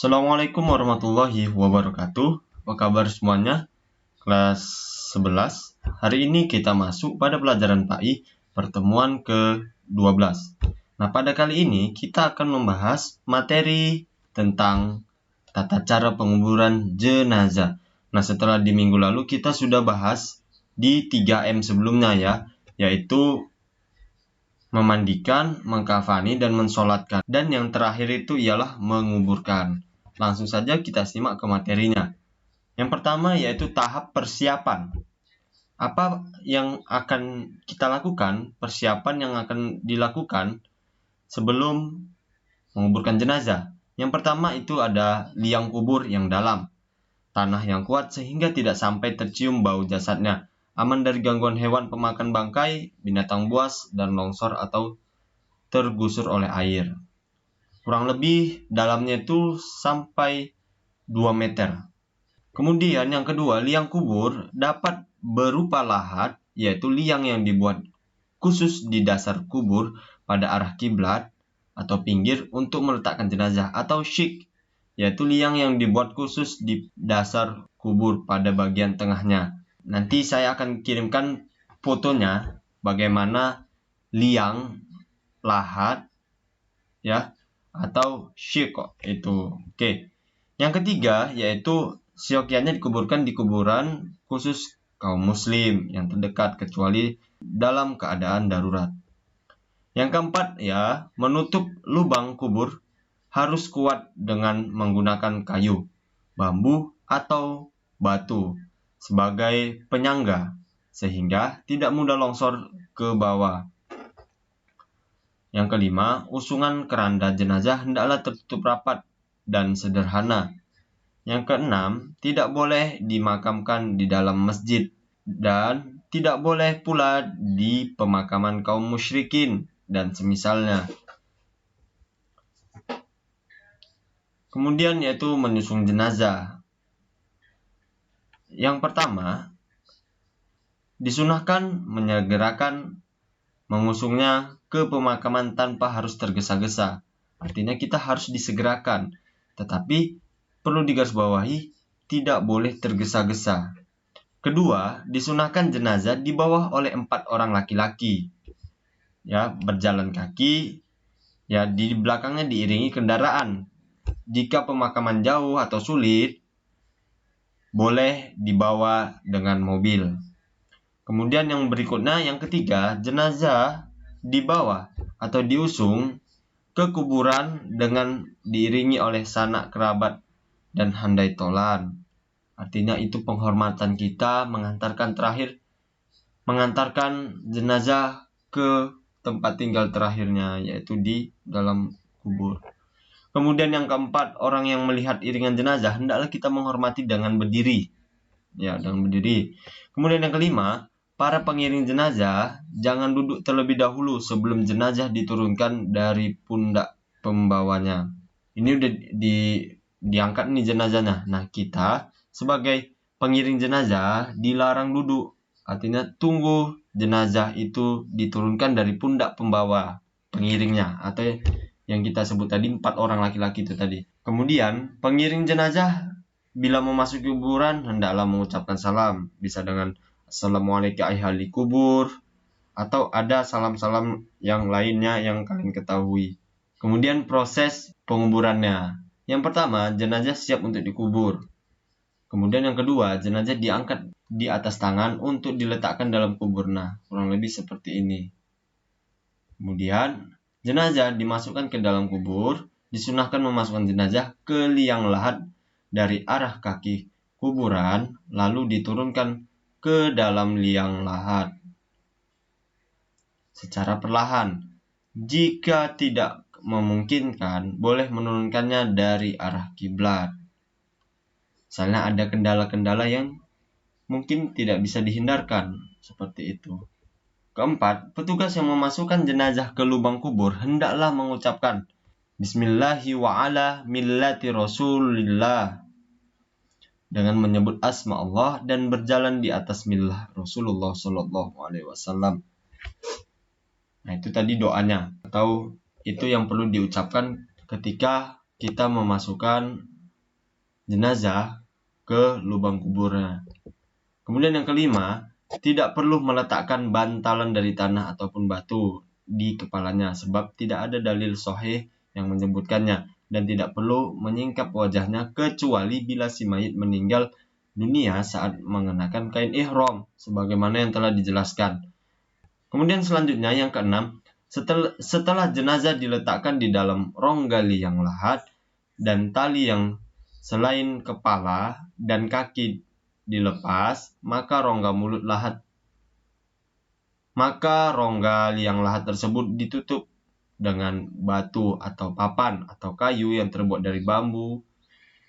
Assalamualaikum warahmatullahi wabarakatuh. Apa kabar semuanya? Kelas 11. Hari ini kita masuk pada pelajaran PAI pertemuan ke-12. Nah, pada kali ini kita akan membahas materi tentang tata cara penguburan jenazah. Nah, setelah di minggu lalu kita sudah bahas di 3M sebelumnya ya, yaitu memandikan, mengkafani, dan mensolatkan. Dan yang terakhir itu ialah menguburkan. Langsung saja kita simak ke materinya. Yang pertama yaitu tahap persiapan. Apa yang akan kita lakukan, persiapan yang akan dilakukan sebelum menguburkan jenazah. Yang pertama itu ada liang kubur yang dalam, tanah yang kuat sehingga tidak sampai tercium bau jasadnya, aman dari gangguan hewan pemakan bangkai, binatang buas, dan longsor atau tergusur oleh air. Kurang lebih dalamnya itu sampai 2 meter. Kemudian yang kedua, liang kubur dapat berupa lahat, yaitu liang yang dibuat khusus di dasar kubur pada arah kiblat atau pinggir untuk meletakkan jenazah, atau syik, yaitu liang yang dibuat khusus di dasar kubur pada bagian tengahnya. Nanti saya akan kirimkan fotonya bagaimana liang, lahat, ya, atau syik itu. Oke. Yang ketiga yaitu seyogyanya dikuburkan di kuburan khusus kaum muslim yang terdekat kecuali dalam keadaan darurat. Yang keempat ya, menutup lubang kubur harus kuat dengan menggunakan kayu, bambu, atau batu sebagai penyangga sehingga tidak mudah longsor ke bawah. Yang kelima, usungan keranda jenazah hendaklah tertutup rapat dan sederhana. Yang keenam, tidak boleh dimakamkan di dalam masjid dan tidak boleh pula di pemakaman kaum musyrikin dan semisalnya. Kemudian yaitu menyusung jenazah. Yang pertama, disunahkan menyegerakan mengusungnya ke pemakaman tanpa harus tergesa-gesa. Artinya kita harus disegerakan, tetapi perlu digarisbawahi tidak boleh tergesa-gesa. Kedua, disunahkan jenazah dibawa oleh 4 orang laki-laki, ya, berjalan kaki, ya, di belakangnya diiringi kendaraan. Jika pemakaman jauh atau sulit, boleh dibawa dengan mobil. Kemudian yang berikutnya, yang ketiga, jenazah dibawa atau diusung ke kuburan dengan diiringi oleh sanak kerabat dan handai tolan. Artinya itu penghormatan kita mengantarkan jenazah ke tempat tinggal terakhirnya, yaitu di dalam kubur. Kemudian yang keempat, orang yang melihat iringan jenazah hendaklah kita menghormati dengan berdiri. Ya, dengan berdiri. Kemudian yang kelima, para pengiring jenazah jangan duduk terlebih dahulu sebelum jenazah diturunkan dari pundak pembawanya. Ini udah diangkat nih jenazahnya. Nah, kita sebagai pengiring jenazah dilarang duduk. Artinya tunggu jenazah itu diturunkan dari pundak pembawa pengiringnya, atau yang kita sebut tadi 4 orang laki-laki itu tadi. Kemudian pengiring jenazah bila memasuki kuburan hendaklah mengucapkan salam, bisa dengan Assalamualaikum ahli kubur, atau ada salam-salam yang lainnya yang kalian ketahui. Kemudian proses penguburannya. Yang pertama, jenazah siap untuk dikubur. Kemudian yang kedua, jenazah diangkat di atas tangan untuk diletakkan dalam kubur. Nah, kurang lebih seperti ini. Kemudian jenazah dimasukkan ke dalam kubur, disunahkan memasukkan jenazah ke liang lahat dari arah kaki kuburan, lalu diturunkan ke dalam liang lahat secara perlahan. Jika tidak memungkinkan, boleh menurunkannya dari arah kiblat. Misalnya ada kendala-kendala yang mungkin tidak bisa dihindarkan, seperti itu. Keempat, petugas yang memasukkan jenazah ke lubang kubur hendaklah mengucapkan Bismillahi wa ala millati Rasulillah dengan menyebut asma Allah dan berjalan di atas millah Rasulullah Shallallahu Alaihi Wasallam. Nah, itu tadi doanya, atau itu yang perlu diucapkan ketika kita memasukkan jenazah ke lubang kuburnya. Kemudian yang kelima, tidak perlu meletakkan bantalan dari tanah ataupun batu di kepalanya sebab tidak ada dalil sahih yang menyebutkannya, dan tidak perlu menyingkap wajahnya kecuali bila si mayit meninggal dunia saat mengenakan kain ihram sebagaimana yang telah dijelaskan. Kemudian selanjutnya yang keenam, setelah jenazah diletakkan di dalam ronggali yang lahat dan tali yang selain kepala dan kaki dilepas, maka rongga yang lahat tersebut ditutup dengan batu atau papan atau kayu yang terbuat dari bambu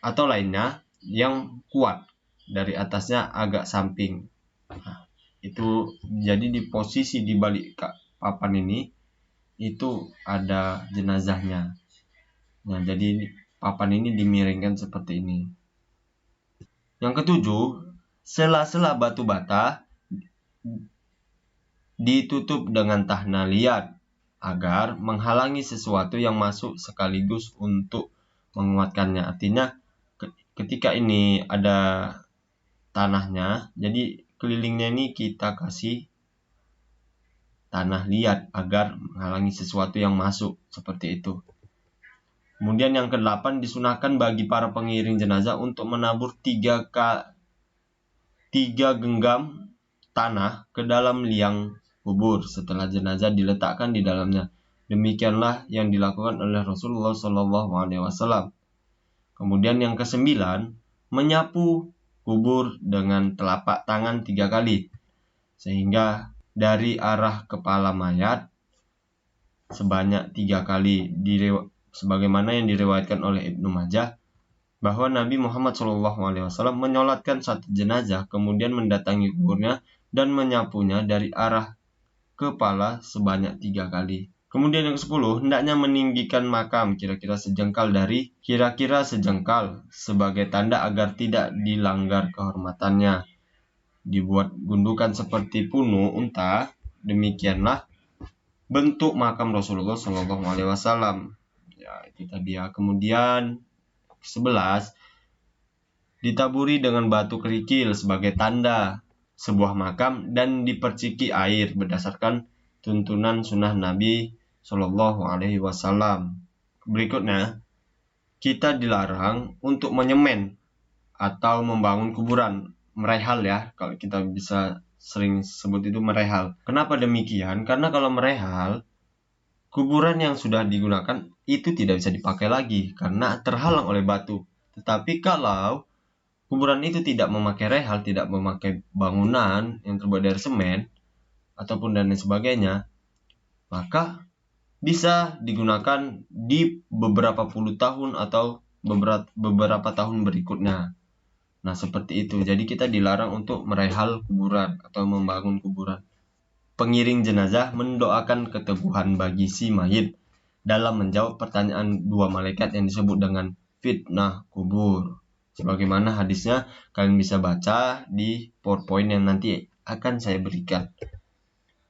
atau lainnya yang kuat dari atasnya agak samping. Nah, itu jadi di posisi di balik papan ini itu ada jenazahnya. Nah, jadi papan ini dimiringkan seperti ini. Yang ketujuh, sela-sela batu bata ditutup dengan tanah liat agar menghalangi sesuatu yang masuk sekaligus untuk menguatkannya. Artinya ketika ini ada tanahnya, jadi kelilingnya ini kita kasih tanah liat agar menghalangi sesuatu yang masuk seperti itu. Kemudian yang ke-8, disunahkan bagi para pengiring jenazah untuk menabur 3 genggam tanah ke dalam liang kubur setelah jenazah diletakkan di dalamnya. Demikianlah yang dilakukan oleh Rasulullah SAW. Kemudian yang ke-9, menyapu kubur dengan telapak tangan 3 kali, sehingga dari arah kepala mayat sebanyak 3 kali, sebagaimana yang diriwayatkan oleh Ibnu Majah, bahwa Nabi Muhammad SAW menyolatkan satu jenazah, kemudian mendatangi kuburnya dan menyapunya dari arah kepala sebanyak 3 kali. Kemudian yang ke-10, hendaknya meninggikan makam kira-kira sejengkal sebagai tanda agar tidak dilanggar kehormatannya. Dibuat gundukan seperti punu unta, demikianlah bentuk makam Rasulullah SAW. Ya, itu tadi ya. Kemudian 11, ditaburi dengan batu kerikil sebagai tanda sebuah makam dan diperciki air berdasarkan tuntunan sunnah Nabi Shallallahu Alaihi Wasallam. Berikutnya, kita dilarang untuk menyemen atau membangun kuburan, merehal ya, kalau kita bisa sering sebut itu merehal. Kenapa demikian? Karena kalau merehal, kuburan yang sudah digunakan itu tidak bisa dipakai lagi karena terhalang oleh batu. Tetapi kalau kuburan itu tidak memakai rehal, tidak memakai bangunan yang terbuat dari semen ataupun dan lain sebagainya, maka bisa digunakan di beberapa puluh tahun atau beberapa tahun berikutnya. Nah, seperti itu. Jadi kita dilarang untuk merehal kuburan atau membangun kuburan. Pengiring jenazah mendoakan keteguhan bagi si mayit dalam menjawab pertanyaan 2 malaikat yang disebut dengan fitnah kubur. Sebagaimana hadisnya kalian bisa baca di PowerPoint yang nanti akan saya berikan.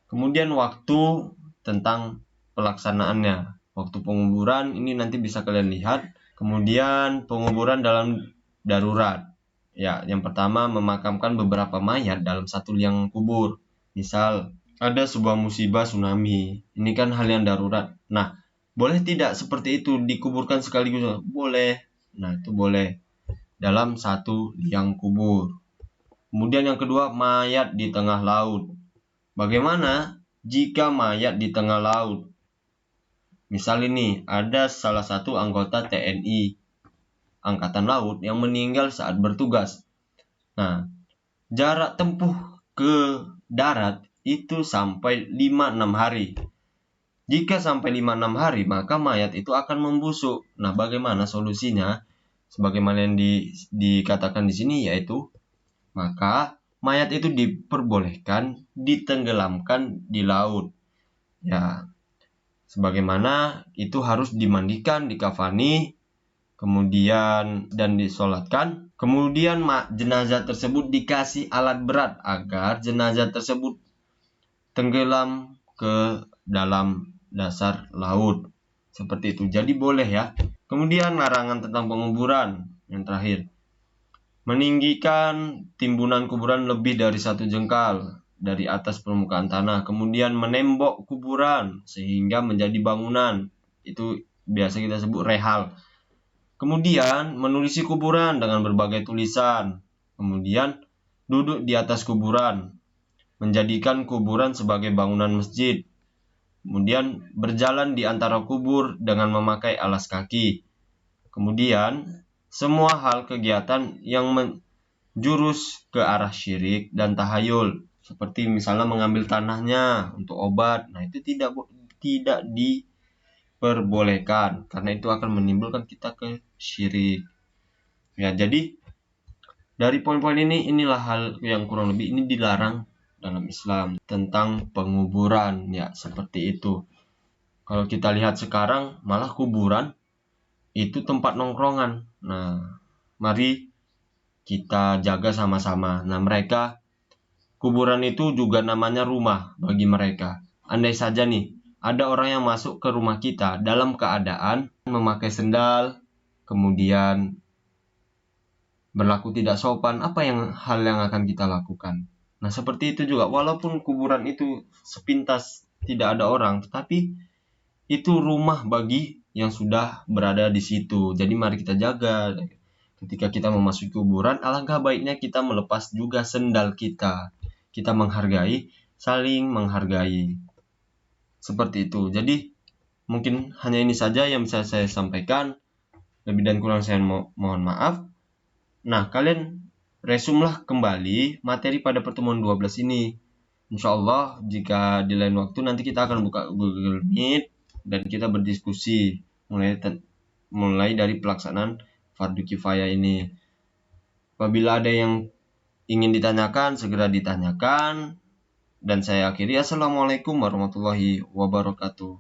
Kemudian waktu tentang pelaksanaannya. Waktu penguburan ini nanti bisa kalian lihat. Kemudian penguburan dalam darurat. Ya, yang pertama memakamkan beberapa mayat dalam satu liang kubur. Misal ada sebuah musibah tsunami. Ini kan hal yang darurat. Nah, boleh tidak seperti itu dikuburkan sekaligus? Boleh. Nah, itu boleh dalam satu liang kubur. Kemudian yang kedua, mayat di tengah laut. Bagaimana jika mayat di tengah laut? Misal ini ada salah satu anggota TNI Angkatan Laut yang meninggal saat bertugas. Nah, jarak tempuh ke darat itu sampai 5-6 hari. Jika sampai 5-6 hari, maka mayat itu akan membusuk. Nah, bagaimana solusinya? Sebagaimana yang dikatakan di sini, yaitu maka mayat itu diperbolehkan ditenggelamkan di laut. Ya, sebagaimana itu harus dimandikan, dikafani, kemudian dan disolatkan. Kemudian jenazah tersebut dikasih alat berat agar jenazah tersebut tenggelam ke dalam dasar laut. Seperti itu. Jadi boleh ya. Kemudian larangan tentang penguburan yang terakhir. meninggikan timbunan kuburan lebih dari 1 jengkal dari atas permukaan tanah, kemudian menembok kuburan sehingga menjadi bangunan, itu biasa kita sebut rehal. Kemudian menulisi kuburan dengan berbagai tulisan, kemudian duduk di atas kuburan, menjadikan kuburan sebagai bangunan masjid, kemudian berjalan di antara kubur dengan memakai alas kaki, kemudian semua hal kegiatan yang menjurus ke arah syirik dan tahayul, seperti misalnya mengambil tanahnya untuk obat, nah itu tidak diperbolehkan karena itu akan menimbulkan kita ke syirik. Ya, jadi dari poin-poin inilah hal yang kurang lebih ini dilarang dalam Islam tentang penguburan, ya seperti itu. Kalau kita lihat sekarang malah kuburan itu tempat nongkrongan. Nah, mari kita jaga sama-sama. Nah, mereka kuburan itu juga namanya rumah bagi mereka. Andai saja nih ada orang yang masuk ke rumah kita dalam keadaan memakai sendal, kemudian berlaku tidak sopan, hal yang akan kita lakukan? Nah, seperti itu juga, walaupun kuburan itu sepintas tidak ada orang, tetapi itu rumah bagi yang sudah berada di situ. Jadi mari kita jaga. Ketika kita memasuki kuburan, alangkah baiknya kita melepas juga sendal kita. Kita menghargai, saling menghargai. Seperti itu. Jadi mungkin hanya ini saja yang bisa saya sampaikan. Lebih dan kurang saya mohon maaf. Nah, kalian resumlah kembali materi pada pertemuan 12 ini. Insya Allah jika di lain waktu nanti kita akan buka Google Meet dan kita berdiskusi mulai dari pelaksanaan fardu kifayah ini. Apabila ada yang ingin ditanyakan, segera ditanyakan. Dan saya akhiri, Assalamualaikum warahmatullahi wabarakatuh.